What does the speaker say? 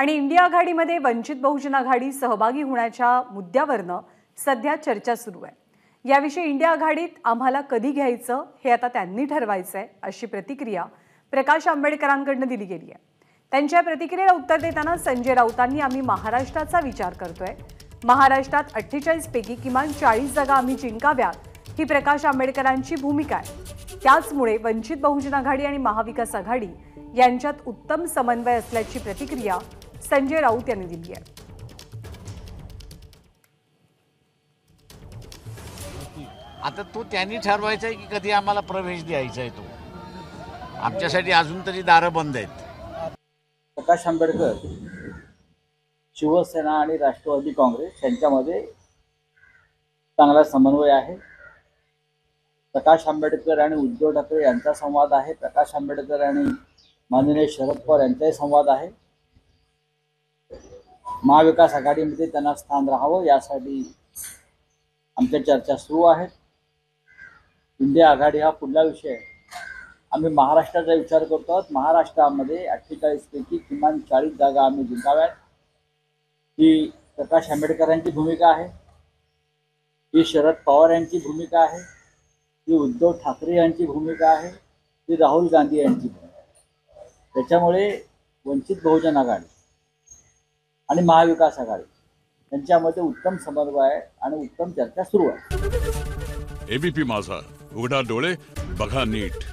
आणि इंडिया आघाडीमध्ये वंचित बहुजन आघाडी सहभागी होण्याच्या मुद्द्यावरनं सध्या चर्चा सुरू आहे। याविषयी इंडिया आघाडीत आम्हाला कधी घ्यायचं हे आता त्यांनी ठरवायचंय, अशी प्रतिक्रिया प्रकाश आंबेडकरांकडून दिली गेली आहे। त्यांच्या प्रतिक्रियेला उत्तर देताना संजय राऊतांनी आम्ही महाराष्ट्राचा विचार करतोय, महाराष्ट्रात 48 पैकी किमान 40 जागा आम्ही जिंकाव्यात ही प्रकाश आंबेडकरांची भूमिका आहे। त्याचमुळे वंचित बहुजन आघाडी आणि महाविकास आघाडी यांच्यात उत्तम समन्वय असल्याची प्रतिक्रिया संजय राऊत यांनी दिली आहे। आता तो त्यांनी ठरवायचा आहे की कधी आम्हाला प्रवेश द्यायचा आहे। तो आमच्यासाठी अजून तरी दारं बंद आहेत। प्रकाश आंबेडकर, शिवसेना आणि राष्ट्रवादी काँग्रेस यांच्यामध्ये चांगला समन्वय आहे। प्रकाश आंबेडकर आणि उद्धव ठाकरे यांचा संवाद आहे। प्रकाश आंबेडकर आणि माननीय शरद पवार यांचाही संवाद आहे। महाविकास आघाडीमध्ये त्यांना स्थान राहावं यासाठी आमच्या चर्चा सुरू आहेत। इंडिया आघाडी हा पुढला विषय आहे। आम्ही महाराष्ट्राचा विचार करतो आहोत। महाराष्ट्रामध्ये 48 पैकी किमान 40 जागा आम्ही जिंकाव्यात ही प्रकाश आंबेडकरांची भूमिका आहे, ही शरद पवार यांची भूमिका आहे, ही उद्धव ठाकरे यांची भूमिका आहे, ही राहुल गांधी यांची भूमिका आहे। त्याच्यामुळे वंचित बहुजन आघाडी आणि महाविकास आघाडी यांच्यामध्ये उत्तम समन्वय आहे आणि उत्तम चर्चा सुरू आहे। एबीपी माझा, उघडा डोळे बघा नीट।